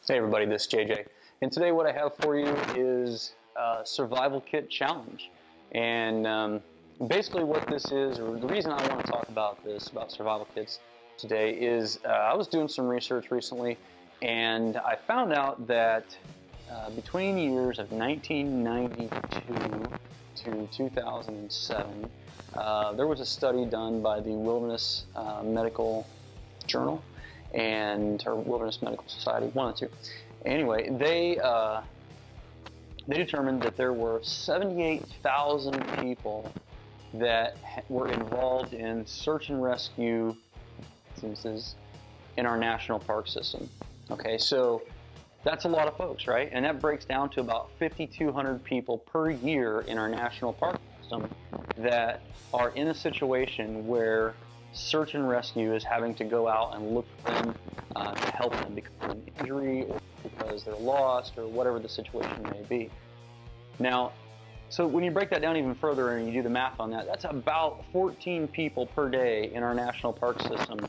Hey everybody, this is JJ, and today what I have for you is a survival kit challenge. And basically what this is, or the reason I want to talk about this, about survival kits today, is I was doing some research recently, and I found out that between years of 1992 to 2007, there was a study done by the Wilderness Medical Journal or Wilderness Medical Society, one of the two. Anyway, they determined that there were 78,000 people that were involved in search and rescue instances in our national park system. Okay, so that's a lot of folks, right? And that breaks down to about 5,200 people per year in our national park system that are in a situation where search and rescue is having to go out and look for them to help them because of an injury or because they're lost or whatever the situation may be. Now, so when you break that down even further and you do the math on that, that's about 14 people per day in our national park systems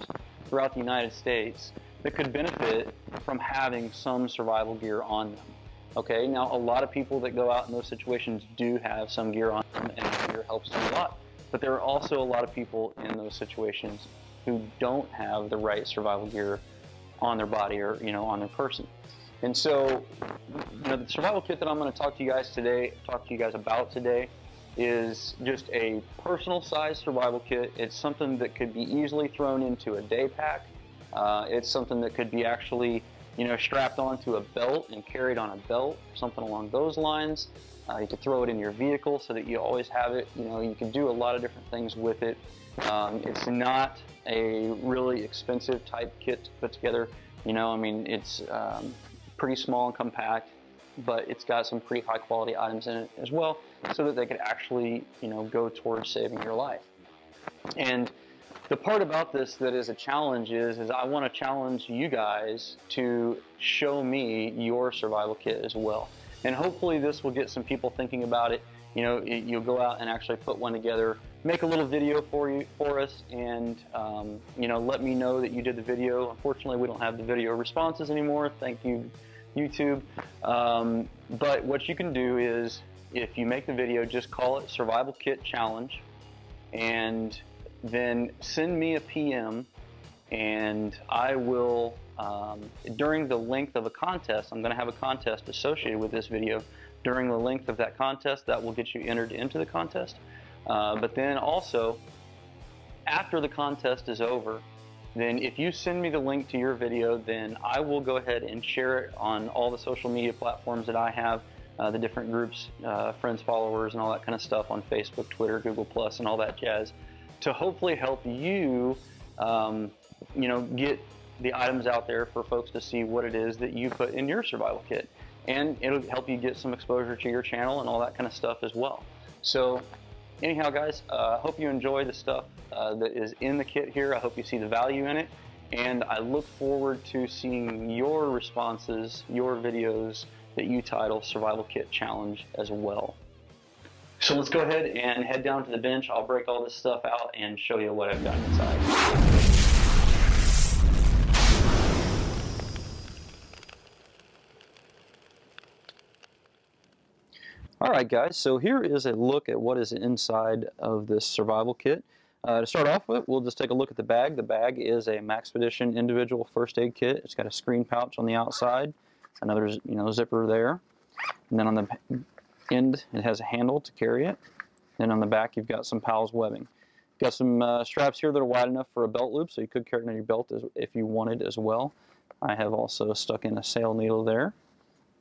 throughout the United States that could benefit from having some survival gear on them. Okay, now a lot of people that go out in those situations do have some gear on them, and the gear helps them a lot. But there are also a lot of people in those situations who don't have the right survival gear on their body or, on their person. And so, the survival kit that I'm going to talk to you guys about today is just a personal size survival kit. It's something that could be easily thrown into a day pack. It's something that could be actually, strapped onto a belt and carried on a belt, or something along those lines. You could throw it in your vehicle so that you always have it. You can do a lot of different things with it. It's not a really expensive type kit to put together. It's pretty small and compact, but it's got some pretty high quality items in it as well, so that they could actually, go towards saving your life. And the part about this that is a challenge is I want to challenge you guys to show me your survival kit as well. And hopefully this will get some people thinking about it. You'll go out and actually put one together, make a little video for us, and let me know that you did the video. Unfortunately, we don't have the video responses anymore. Thank you, YouTube. But what you can do is, if you make the video, just call it Survival Kit Challenge, and then send me a PM, and I will, during the length of a contest, I'm going to have a contest associated with this video. During the length of that contest, that will get you entered into the contest. But then also, after the contest is over, then if you send me the link to your video, then I will go ahead and share it on all the social media platforms that I have, the different groups, friends, followers, and all that kind of stuff on Facebook, Twitter, Google+, and all that jazz, to hopefully help you, get the items out there for folks to see what it is that you put in your survival kit. And it'll help you get some exposure to your channel and all that kind of stuff as well. So anyhow, guys, I hope you enjoy the stuff that is in the kit here. I hope you see the value in it. And I look forward to seeing your responses, your videos that you title Survival Kit Challenge as well. So let's go ahead and head down to the bench. I'll break all this stuff out and show you what I've got inside. Alright guys, so here is a look at what is inside of this survival kit. To start off with, we'll just take a look at the bag. The bag is a Maxpedition individual first aid kit. It's got a screen pouch on the outside, another zipper there, and then on the end it has a handle to carry it. Then on the back you've got some PALS webbing. Got some straps here that are wide enough for a belt loop, so you could carry it on your belt if you wanted as well. I have also stuck in a sail needle there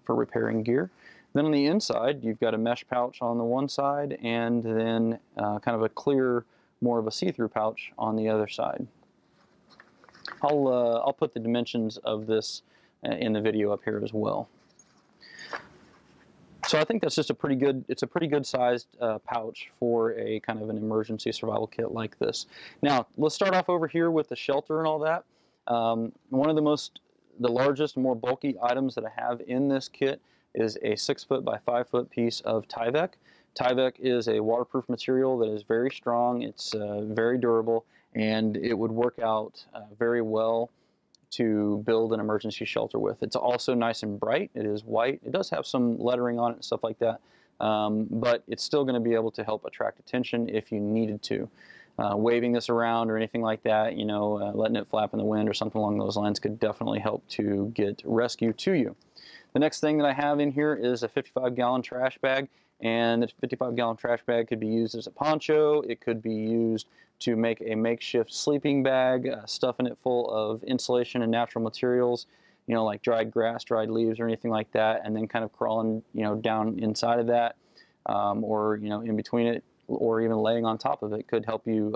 for repairing gear. Then on the inside, you've got a mesh pouch on the one side, and then kind of a clear, more of a see-through pouch on the other side. I'll put the dimensions of this in the video up here as well. So I think that's just it's a pretty good sized pouch for a kind of an emergency survival kit like this. Now, let's start off over here with the shelter and all that. One of the largest, more bulky items that I have in this kit is a 6-foot by 5-foot piece of Tyvek. Tyvek is a waterproof material that is very strong, it's very durable, and it would work out very well to build an emergency shelter with. It's also nice and bright. It is white. It does have some lettering on it and stuff like that, but it's still going to be able to help attract attention if you needed to. Waving this around or anything like that, you know, letting it flap in the wind or something along those lines could definitely help to get rescue to you. The next thing that I have in here is a 55-gallon trash bag, and the 55-gallon trash bag could be used as a poncho. It could be used to make a makeshift sleeping bag, stuffing it full of insulation and natural materials, you know, like dried grass, dried leaves, or anything like that, and then kind of crawling, you know, down inside of that, or, you know, in between it, or even laying on top of it could help you,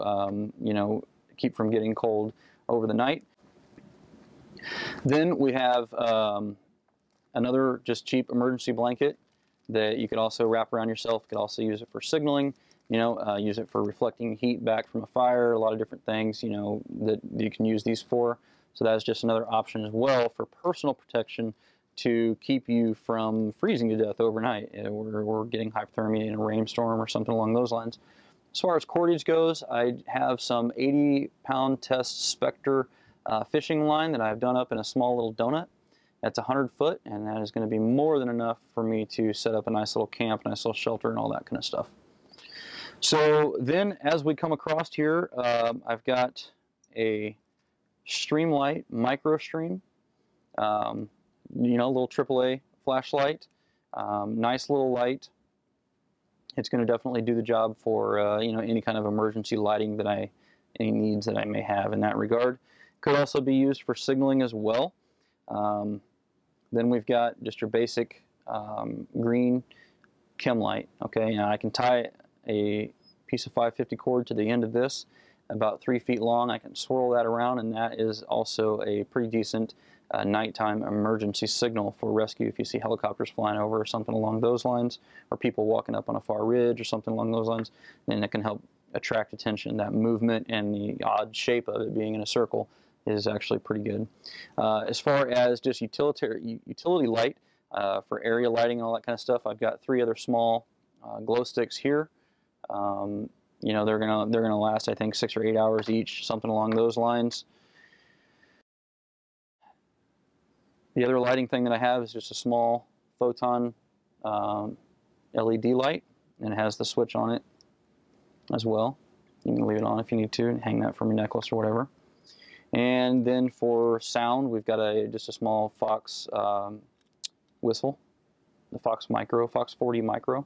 you know, keep from getting cold over the night. Then we have another just cheap emergency blanket that you could also wrap around yourself. You could also use it for signaling, you know, use it for reflecting heat back from a fire, a lot of different things, you know, that you can use these for. So that's just another option as well for personal protection to keep you from freezing to death overnight or getting hypothermia in a rainstorm or something along those lines. As far as cordage goes, I have some 80-pound test Spectre fishing line that I've done up in a small little donut. That's 100 foot, and that is going to be more than enough for me to set up a nice little camp, a nice little shelter, and all that kind of stuff. So then as we come across here, I've got a Streamlight Micro Stream. You know, a little AAA flashlight, nice little light. It's going to definitely do the job for you know, any kind of emergency lighting that any needs that I may have in that regard. Could also be used for signaling as well. Then we've got just your basic green chem light. Okay, now I can tie a piece of 550 cord to the end of this, about 3 feet long. I can swirl that around, and that is also a pretty decent nighttime emergency signal for rescue if you see helicopters flying over or something along those lines, or people walking up on a far ridge or something along those lines. Then it can help attract attention. That movement and the odd shape of it being in a circle is actually pretty good. As far as just utility light for area lighting and all that kind of stuff, I've got 3 other small glow sticks here. You know, they're gonna last, I think, 6 or 8 hours each, something along those lines. The other lighting thing that I have is just a small photon LED light, and it has the switch on it as well. You can leave it on if you need to and hang that from your necklace or whatever. And then for sound, we've got just a small Fox whistle, the Fox 40 Micro.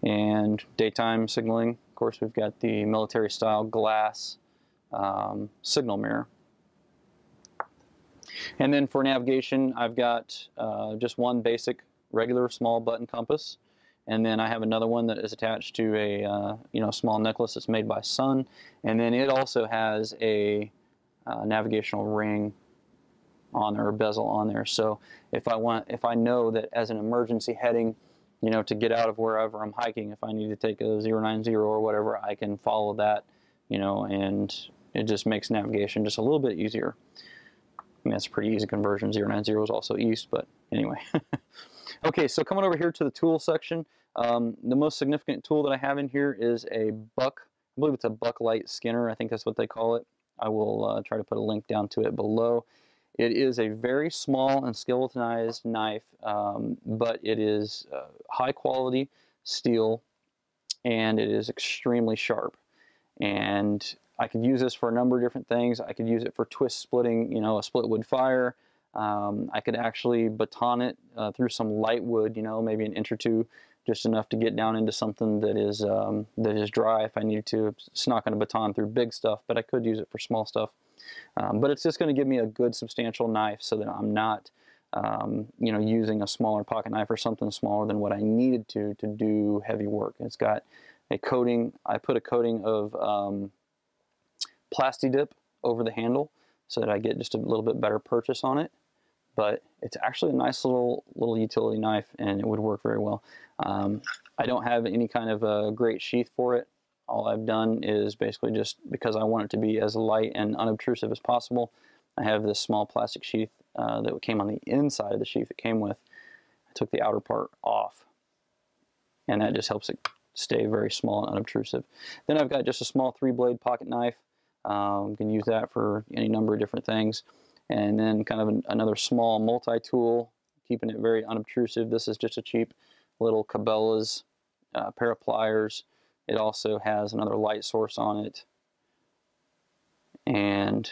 And daytime signaling, of course, we've got the military style glass signal mirror. And then for navigation, I've got just one basic regular small button compass, and then I have another one that is attached to a you know, small necklace that's made by Sun, and then it also has a navigational ring on there, or bezel on there. So if I know that as an emergency heading, you know, to get out of wherever I'm hiking, if I need to take a 090 or whatever, I can follow that, you know, and it just makes navigation just a little bit easier. I mean, that's a pretty easy conversion. 090 is also east, but anyway. Okay, so coming over here to the tool section, the most significant tool that I have in here is a buck, I believe it's a Bucklight Skinner, I think that's what they call it. I will try to put a link down to it below. It is a very small and skeletonized knife, but it is high quality steel, and it is extremely sharp. And I could use this for a number of different things. I could use it for twist splitting, you know, a split wood fire. I could actually baton it through some light wood, you know, maybe an inch or two, just enough to get down into something that is dry if I needed to. It's not going to baton through big stuff, but I could use it for small stuff. But it's just going to give me a good substantial knife so that I'm not, you know, using a smaller pocket knife or something smaller than what I needed to do heavy work. It's got a coating. I put a coating of Plasti-Dip over the handle so that I get just a little bit better purchase on it. But it's actually a nice little utility knife, and it would work very well. I don't have any kind of a great sheath for it. All I've done is basically, just because I want it to be as light and unobtrusive as possible, I have this small plastic sheath that came on the inside of the sheath it came with. I took the outer part off, and that just helps it stay very small and unobtrusive. Then I've got just a small 3-blade pocket knife. You can use that for any number of different things. And then kind of another small multi-tool, keeping it very unobtrusive. This is just a cheap little Cabela's pair of pliers. It also has another light source on it. And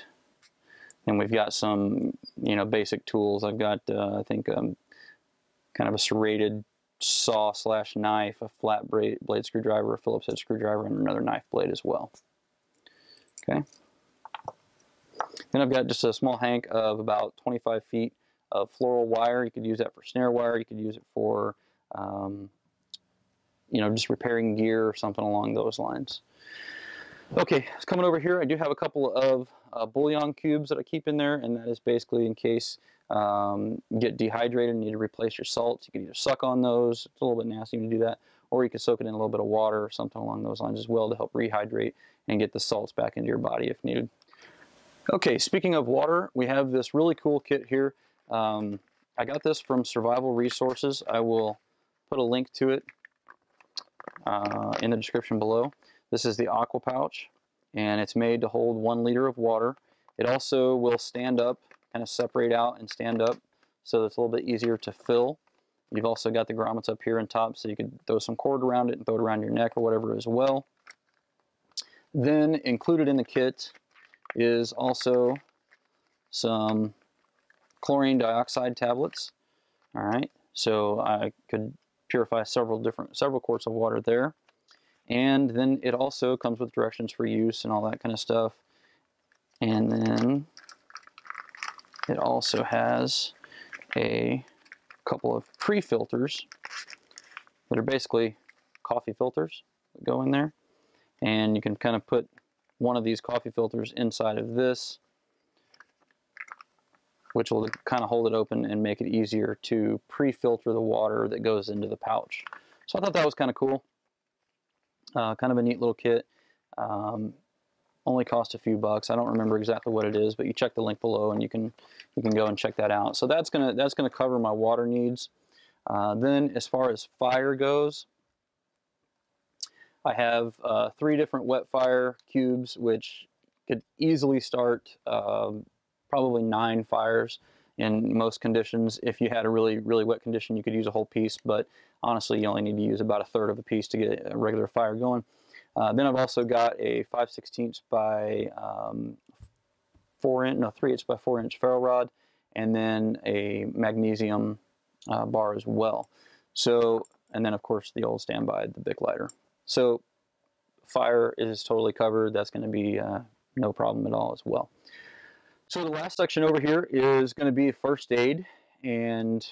then we've got some, basic tools. I've got, I think, kind of a serrated saw / knife, a flat blade screwdriver, a Phillips head screwdriver, and another knife blade as well. Okay. Then I've got just a small hank of about 25 feet of floral wire. You could use that for snare wire. You could use it for, just repairing gear or something along those lines. Okay, so coming over here, I do have a couple of bouillon cubes that I keep in there, and that is basically in case you get dehydrated and need to replace your salts. You can either suck on those. It's a little bit nasty to do that, or you can soak it in a little bit of water or something along those lines as well to help rehydrate and get the salts back into your body if needed. Okay, speaking of water, we have this really cool kit here. I got this from Survival Resources. I will put a link to it in the description below. This is the Aqua Pouch, and it's made to hold 1 liter of water. It also will stand up, kind of separate out and stand up, so it's a little bit easier to fill. You've also got the grommets up here on top, so you could throw some cord around it and throw it around your neck or whatever as well. Then included in the kit is also some chlorine dioxide tablets. All right, so I could purify several quarts of water there. And then it also comes with directions for use and all that kind of stuff. And then it also has a couple of pre-filters that are basically coffee filters that go in there. And you can kind of put one of these coffee filters inside of this, which will kind of hold it open and make it easier to pre-filter the water that goes into the pouch. So I thought that was kind of cool. Kind of a neat little kit. Only cost a few bucks. I don't remember exactly what it is, but you check the link below and you can go and check that out. So that's gonna cover my water needs. Then as far as fire goes, I have 3 different wet fire cubes, which could easily start probably 9 fires in most conditions. If you had a really, really wet condition, you could use a whole piece, but honestly, you only need to use about 1/3 of a piece to get a regular fire going. Then I've also got a 5/16 by 3/8 by 4 inch ferro rod, and then a magnesium bar as well. So, and then of course the old standby, the Bic lighter. So fire is totally covered. That's going to be no problem at all as well. So the last section over here is going to be first aid, and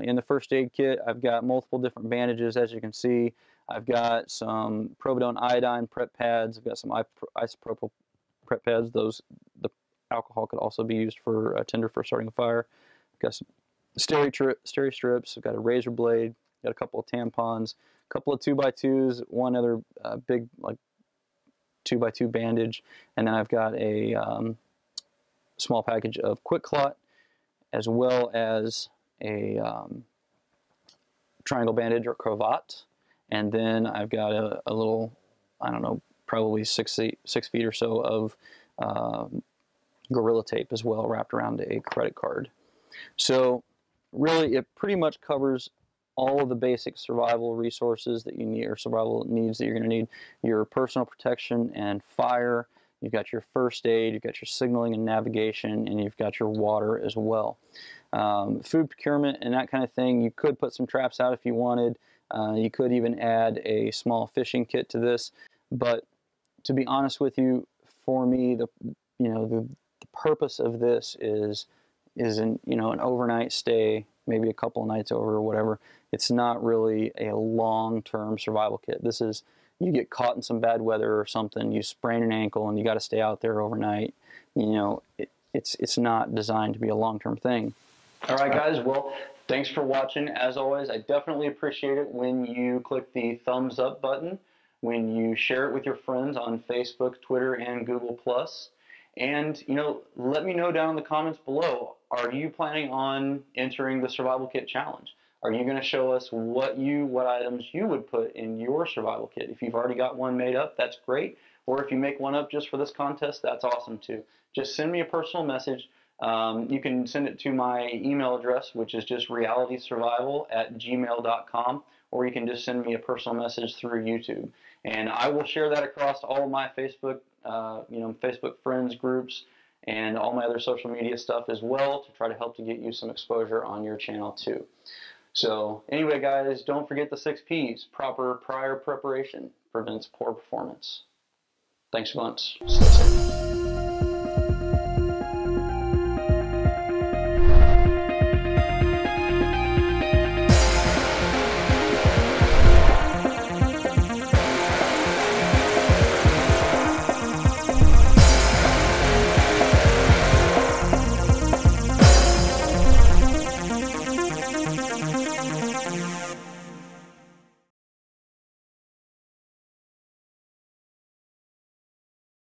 in the first aid kit I've got multiple different bandages. As you can see, I've got some providone iodine prep pads. I've got some isopropyl prep pads. The alcohol could also be used for a tinder for starting a fire. I've got some steri strips. I've got a razor blade. Got a couple of tampons, a couple of 2x2s, one other big like 2x2 bandage, and then I've got a small package of Quick Clot, as well as a triangle bandage or cravat, and then I've got a little, I don't know, probably 6 feet or so of Gorilla Tape as well, wrapped around a credit card. So really, it pretty much covers all of the basic survival resources that you need, or survival needs that you're going to need. Your personal protection and fire. You've got your first aid, you've got your signaling and navigation, and you've got your water as well. Food procurement and that kind of thing, you could put some traps out if you wanted. You could even add a small fishing kit to this. But to be honest with you, for me, the purpose of this is an overnight stay, maybe a couple of nights over or whatever. It's not really a long-term survival kit. This is, you get caught in some bad weather or something, you sprain an ankle and you got to stay out there overnight. It's not designed to be a long-term thing. All right, guys. Well, thanks for watching. As always, I definitely appreciate it when you click the thumbs up button, when you share it with your friends on Facebook, Twitter, and Google+. And, let me know down in the comments below, are you planning on entering the Survival Kit Challenge? Are you going to show us what items you would put in your survival kit? If you've already got one made up, that's great. or if you make one up just for this contest, that's awesome too. Just send me a personal message. You can send it to my email address, which is just realitysurvival@gmail.com, or you can just send me a personal message through YouTube. And I will share that across all of my Facebook, Facebook friends groups, and all my other social media stuff as well, to try to help to get you some exposure on your channel too. So anyway, guys, don't forget the 6 P's. Proper prior preparation prevents poor performance. Thanks a bunch. Stay safe.